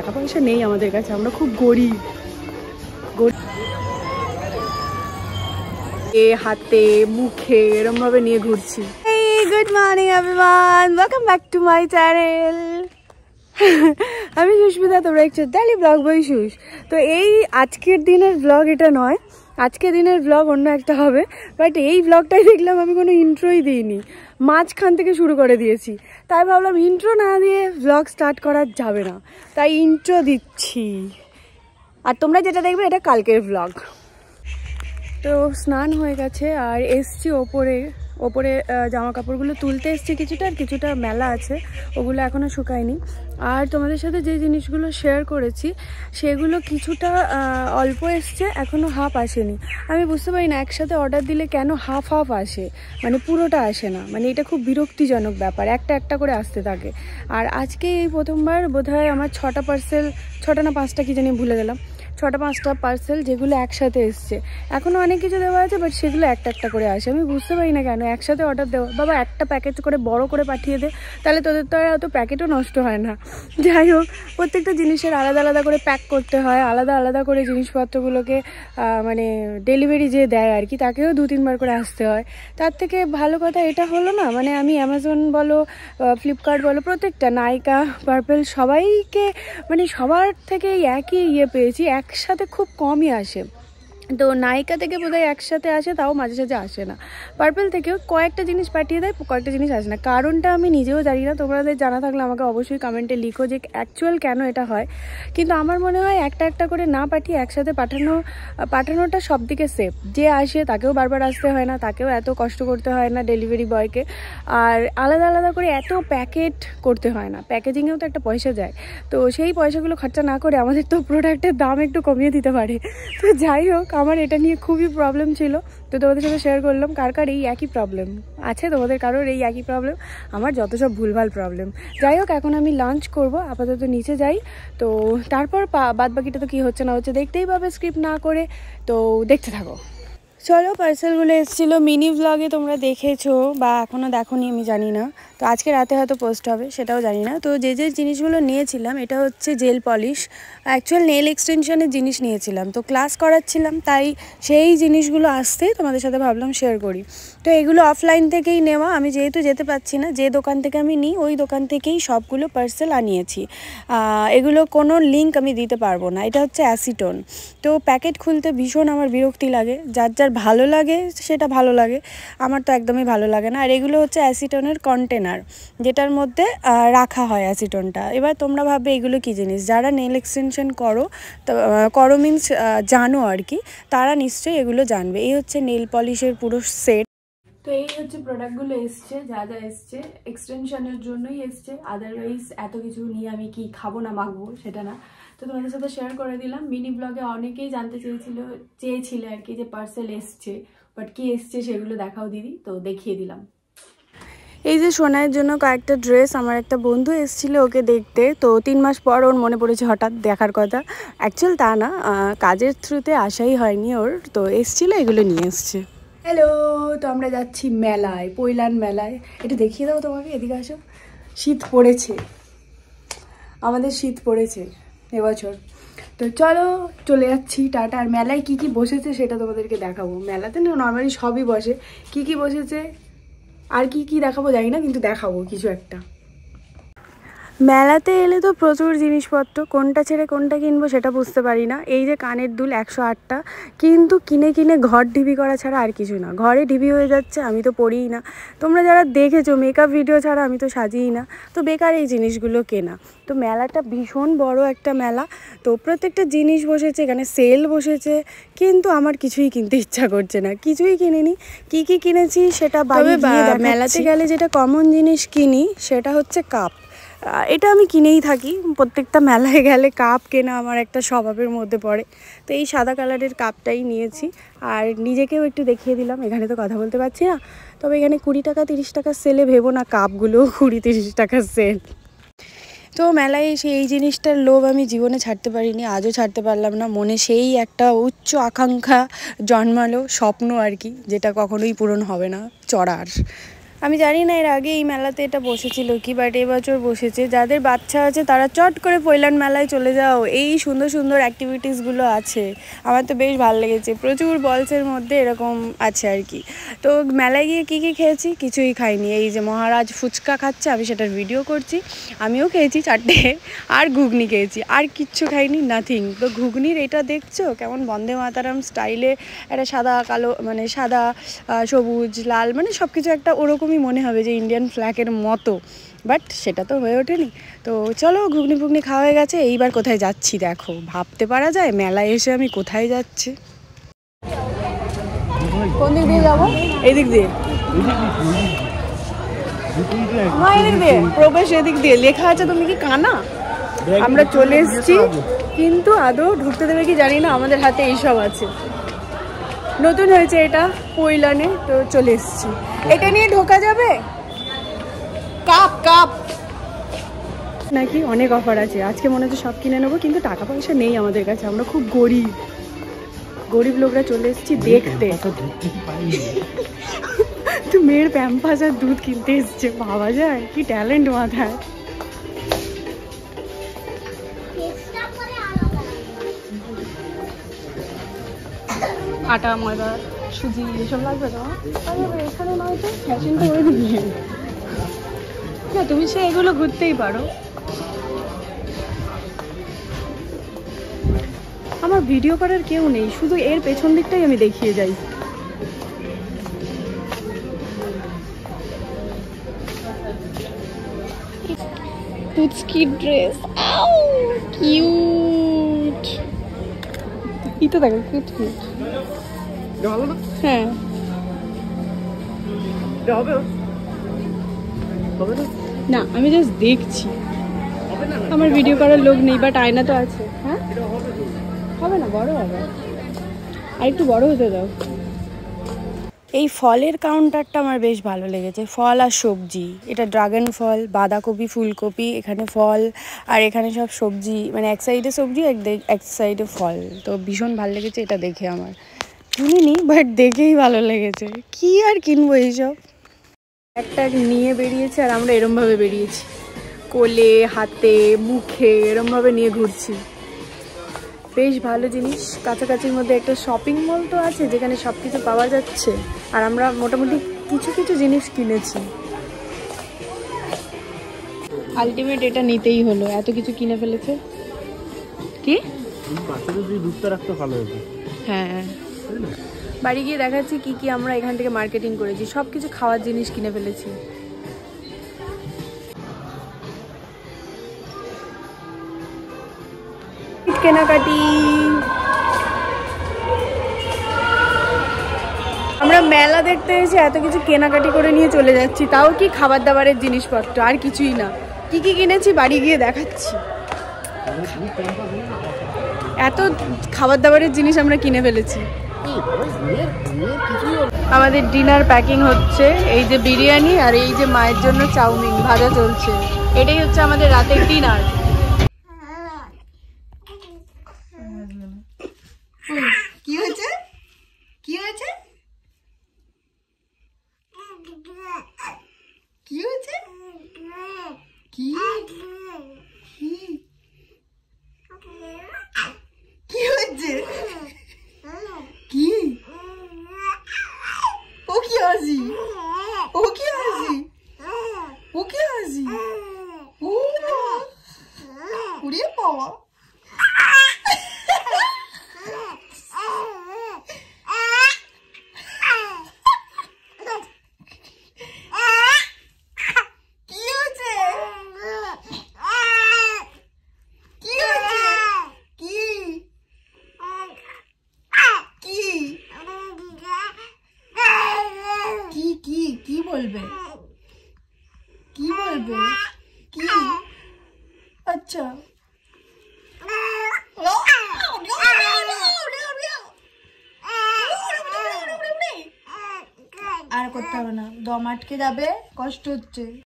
টাকা পয়সা নেই আমাদের কাছে, আমরা খুব গরিব। হাতে মুখে এরম ভাবে নিয়ে ঘুরছি। Good morning everyone, welcome back to my channel. আমি সুস্মিতা, তোমরা একটু ডেইলি ব্লগ বই সুস। তো এই আজকের দিনের ব্লগ এটা নয়, আজকের দিনের ব্লগ অন্য একটা হবে। বাট এই ব্লগটাই দেখলাম আমি কোনো ইন্ট্রোই দিইনি, মাঝখান থেকে শুরু করে দিয়েছি। তাই ভাবলাম ইন্ট্রো না দিয়ে ব্লগ স্টার্ট করা যাবে না, তাই ইন্ট্রো দিচ্ছি। আর তোমরা যেটা দেখবে এটা কালকের ব্লগ। তো স্নান হয়ে গেছে আর এসছি ওপরে জামা কাপড়গুলো তুলতে এসছি কিছুটা, আর কিছুটা মেলা আছে, ওগুলো এখনও শুকায়নি। আর তোমাদের সাথে যে জিনিসগুলো শেয়ার করেছি সেগুলো কিছুটা অল্প এসছে, এখনও হাফ আসেনি। আমি বুঝতে পারি না একসাথে অর্ডার দিলে কেন হাফ হাফ আসে, মানে পুরোটা আসে না। মানে এটা খুব বিরক্তিজনক ব্যাপার, একটা একটা করে আসতে থাকে। আর আজকে এই প্রথমবার বোধহয় আমার 6টা পার্সেল, 6টা না 5টা কি জানি ভুলে গেলাম, 6টা-5টা পার্সেল যেগুলো একসাথে এসছে। এখনও অনেক কিছু দেওয়া আছে, বাট সেগুলো একটা একটা করে আসে। আমি বুঝতে পারি না কেন একসাথে অর্ডার দেওয়া। বাবা একটা প্যাকেট করে বড় করে পাঠিয়ে দে, তাহলে তোদের তো আর অত প্যাকেটও নষ্ট হয় না। যাই হোক, প্রত্যেকটা জিনিসের আলাদা আলাদা করে প্যাক করতে হয়, আলাদা আলাদা করে জিনিসপত্রগুলোকে মানে ডেলিভারি যে দেয় আর কি, তাকেও 2-3 বার করে আসতে হয়। তার থেকে ভালো কথা এটা হলো না, মানে আমি অ্যামাজন বলো, ফ্লিপকার্ট বলো, প্রত্যেকটা নাইকা, পার্পেল, সবাইকে মানে সবার থেকে একই পেয়েছি, একসাথে খুব কমই আসে। তো নাইকা থেকে বোধহয় একসাথে আসে, তাও মাঝে সাঝে আসে না। পার্পেল থেকেও কয়েকটা জিনিস পাঠিয়ে দেয়, কয়েকটা জিনিস আসে না। কারণটা আমি নিজেও জানি না, তোমাদের জানা থাকলে আমাকে অবশ্যই কমেন্টে লিখো যে অ্যাকচুয়াল কেন এটা হয়। কিন্তু আমার মনে হয় একটা একটা করে না পাঠিয়ে একসাথে পাঠানোটা সব দিকে সেফ। যে আসে তাকেও বারবার আসতে হয় না, তাকেও এত কষ্ট করতে হয় না ডেলিভারি বয়কে, আর আলাদা আলাদা করে এত প্যাকেট করতে হয় না। প্যাকেজিংয়েও তো একটা পয়সা যায়, তো সেই পয়সাগুলো খরচা না করে আমাদের তো প্রোডাক্টের দাম একটু কমিয়ে দিতে পারে। তো যাই হোক, আমার এটা নিয়ে খুবই প্রবলেম ছিল, তো তোমাদের সাথে শেয়ার করলাম। কার কার এই একই প্রবলেম আছে, তোমাদের কারোর এই একই প্রবলেম? আমার যত সব ভুলভাল প্রবলেম। যাই হোক, এখন আমি লাঞ্চ করব, আপাতত নিচে যাই, তো তারপর বাদ বাকিটা তো কী হচ্ছে না হচ্ছে দেখতেই পাবে স্ক্রিপ্ট না করে, তো দেখতে থাকো। চলো, পার্সেলগুলো এসেছিলো মিনি ব্লগে, তোমরা দেখেছো বা এখনও দেখোনি আমি জানি না, তো আজকে রাতে হয়তো পোস্ট হবে, সেটাও জানি না। তো যে জিনিসগুলো নিয়েছিলাম, এটা হচ্ছে জেল পলিশ, অ্যাকচুয়াল নেল এক্সটেনশনের জিনিস নিয়েছিলাম। তো ক্লাস করাচ্ছিলাম, তাই সেই জিনিসগুলো আসতেই তোমাদের সাথে ভাবলাম শেয়ার করি। তো এগুলো অফলাইন থেকেই নেওয়া, আমি যেহেতু যেতে পারছি না, যে দোকান থেকে আমি নিই ওই দোকান থেকেই সবগুলো পার্সেল আনিয়েছি। এগুলো কোনো লিঙ্ক আমি দিতে পারবো না। এটা হচ্ছে অ্যাসিটোন। তো প্যাকেট খুলতে ভীষণ আমার বিরক্তি লাগে, যার যার ভালো লাগে সেটা ভালো লাগে, আমার তো একদমই ভালো লাগে না। আর এগুলো হচ্ছে অ্যাসিটনের কন্টেনার, যেটার মধ্যে রাখা হয় অ্যাসিটনটা। এবার তোমরা ভাববে এগুলো কী জিনিস, যারা নেল এক্সটেনশন করো মিন্স জানো আর কি, তারা নিশ্চয়ই এগুলো জানবে। এই হচ্ছে নেল পলিশের পুরো সেট। তো এই হচ্ছে প্রোডাক্টগুলো এসছে, যা যা এসছে এক্সটেনশনের জন্যই এসছে, আদারওয়াইজ এত কিছু নিয়ে আমি কি খাবো না মাখবো সেটা না। তো তোমাদের সাথে শেয়ার করে দিলাম। মিনি ব্লগে অনেকেই জানতে চেয়েছিলে আর কি যে পার্সেল এসছে, বাট কি এসছে সেগুলো দেখাও দিদি, তো দেখিয়ে দিলাম। এই যে সোনাইয়ের জন্য কয়েকটা ড্রেস, আমার একটা বন্ধু এসেছিলো ওকে দেখতে, তো 3 মাস পর ওর মনে পড়েছে হঠাৎ দেখার কথা। অ্যাকচুয়াল তা না, কাজের থ্রুতে আসাই হয়নি ওর, তো এসেছিলো, এগুলো নিয়ে এসছে। হ্যালো, তো আমরা যাচ্ছি মেলায়, পৈলান মেলায়। এটা দেখিয়ে দাও তোমাকে, এদিকে আসো। শীত পড়েছে, আমাদের শীত পড়েছে এবছর। তো চলো চলে যাচ্ছি, টাটা। আর মেলায় কি কি বসেছে সেটা তোমাদেরকে দেখাবো। মেলাতে না নর্মালি সবই বসে, কি কি বসেছে আর কি কি দেখাবো জানি না, কিন্তু দেখাবো কিছু একটা। মেলাতে এলে তো প্রচুর জিনিসপত্র, কোনটা ছেড়ে কোনটা কিনবো সেটা বুঝতে পারি না। এই যে কানের দুল 108টা, কিন্তু কিনে কিনে ঘর ঢিবি করা ছাড়া আর কিছু না, ঘরে ঢিবি হয়ে যাচ্ছে। আমি তো পড়িই না, তোমরা যারা দেখেছো মেকআপ ভিডিও ছাড়া আমি তো সাজিই না, তো বেকার এই জিনিসগুলো কেনা। তো মেলাটা ভীষণ বড় একটা মেলা, তো প্রত্যেকটা জিনিস বসেছে, এখানে সেল বসেছে, কিন্তু আমার কিছুই কিনতে ইচ্ছা করছে না, কিছুই কিনিনি। কি কি কিনেছি সেটা বাইরে মেলাতে গেলে যেটা কমন জিনিস কিনি সেটা হচ্ছে কাপ। এটা আমি কিনেই থাকি, প্রত্যেকটা মেলায় গেলে কাপ কেনা আমার একটা স্বভাবের মধ্যে পড়ে। তো এই সাদা কালারের কাপটাই নিয়েছি, আর নিজেকেও একটু দেখিয়ে দিলাম। এখানে তো কথা বলতে পারছি না, তবে এখানে 20 টাকা 30 টাকা সেলে, ভেবো না কাপগুলো 20-30 টাকা সেল। তো মেলায় এসে এই জিনিসটার লোভ আমি জীবনে ছাড়তে পারিনি, আজও ছাড়তে পারলাম না। মনে সেই একটা উচ্চ আকাঙ্ক্ষা জন্মালো, স্বপ্ন আর কি, যেটা কখনোই পূরণ হবে না, চড়ার। আমি জানি না এর আগে এই মেলাতে এটা বসেছিল কি, বাট এবছর বসেছে। যাদের বাচ্চা আছে তারা চট করে পৈলান মেলায় চলে যাও, এই সুন্দর সুন্দর অ্যাক্টিভিটিসগুলো আছে। আমার তো বেশ ভালো লেগেছে, প্রচুর বলসের মধ্যে এরকম আছে আর কি। তো মেলায় গিয়ে কী কী খেয়েছি, কিছুই খাইনি। এই যে মহারাজ ফুচকা খাচ্ছে, আমি সেটার ভিডিও করছি। আমিও খেয়েছি 4টে, আর ঘুগনি খেয়েছি, আর কিচ্ছু খাইনি, নাথিং। তো ঘুগনির এটা দেখছো কেমন বন্দে মাতারাম স্টাইলে, একটা সাদা কালো মানে সাদা সবুজ লাল মানে সব কিছু একটা ওরকমই মনে হবে যে ইন্ডিয়ান ফ্ল্যাগের মতো, বাট সেটা তো হয়ে ওঠেনি। তো চলো ঘুগনি ফুগনি খাওয়া হয়ে গেছে, এইবার কোথায় যাচ্ছি দেখো। ভাবতে পারা যায় মেলায় এসে আমি কোথায় যাচ্ছি। কোন দিক দিয়ে যাবো? এই দিক দিয়ে, এদিক দিয়ে প্রবেশ, এদিক দিয়ে লেখা আছে। তুমি কি কানা? আমরা চলে এসেছি, কিন্তু আদৌ ঢুকতে দেবে কি জানি না, আমাদের হাতে এইসব আছে। নতুন হয়েছে এটা পৈলানে, তো চলে এসেছি। এটা নিয়ে ঢোকা যাবে? কাপ কাপ নাকি অনেক অফার আছে আজকে, মনে হচ্ছে সব কিনে নেবো, কিন্তু টাকা পয়সা নেই আমাদের কাছে, আমরা খুব গরিব গরিব লোকরা চলে এসেছি দেখতে। তো মেয়ের প্যাম্পাস আর দুধ কিনতে এসছে, ভাবা যায় কি ট্যালেন্ট মাথায়। আটা ময়দা সুজি এসব লাগবে তো, এখানে নয়তো ফ্যাশনটা ওই দিকে না, তুমি সে এগুলো ঘুরতেই পারো। আমার ভিডিও করার কেউ নেই, শুধু এর পেছন দিকটাই আমি দেখিয়ে যাই। পুচকি ড্রেস, কিউট। এটা দেখো কিউট কিউট। হ্যাঁ না, আমি জাস্ট দেখছি, আমার ভিডিও করার লোক নেই, বাট আয়না তো আছে। হ্যাঁ হবে না, বড় হবে, আর একটু বড় হতে দাও। এই ফলের কাউন্টারটা আমার বেশ ভালো লেগেছে, ফল আর সবজি। এটা ড্রাগন ফল, বাঁধাকপি, ফুলকপি, এখানে ফল, আর এখানে সব সবজি, মানে এক সাইডে সবজি এক সাইডে ফল। তো ভীষণ ভালো লেগেছে এটা দেখে, আমার কিনিনি বাট দেখেই ভালো লেগেছে। কি আর কিনবো এইসব। একটা নিয়ে বেরিয়েছে আর আমরা এরমভাবে বেরিয়েছি, কোলে হাতে মুখে এরমভাবে নিয়ে ঘুরছি। বেশ ভালো জিনিস, কাছাকাছির মধ্যে একটা শপিং মল তো আছে যেখানে সব কিছু পাওয়া যাচ্ছে, আর আমরা মোটামুটি কিছু কিছু জিনিস কিনেছি। আলটিমেট এটা নিতেই হলো, এত কিছু কিনে ফেলেছে। কি হ্যাঁ, বাড়ি গিয়ে দেখাচ্ছি কি কি আমরা এখান থেকে মার্কেটিং করেছি। সব কিছু খাওয়ার জিনিস কিনে ফেলেছি। কেনাকাটি, আমরা মেলা দেখতে এসে এত কিছু কেনাকাটি করে নিয়ে চলে যাচ্ছি, তাও কি খাবার দাবারের জিনিসপত্র, আর কিছুই না। কি কি কিনেছি বাড়ি গিয়ে দেখাচ্ছি। এত খাবার দাবারের জিনিস আমরা কিনে ফেলেছি। আমাদের ডিনার প্যাকিং হচ্ছে, এই যে বিরিয়ানি আর এই যে মায়ের জন্য চাউমিন ভাজা চলছে। এটাই হচ্ছে আমাদের রাতের ডিনার। কি হয়েছে? কি হয়েছে? কি হয়েছে? কি কি হচ্ছে? কি ও কি হাসি? ও কি হাসি? ও কি হাসি? ও উড়িয়ে পাওয়া। কি বলবে? কি বলবে? কি? আচ্ছা আর করতে হবে না, দম আটকে যাবে, কষ্ট হচ্ছে।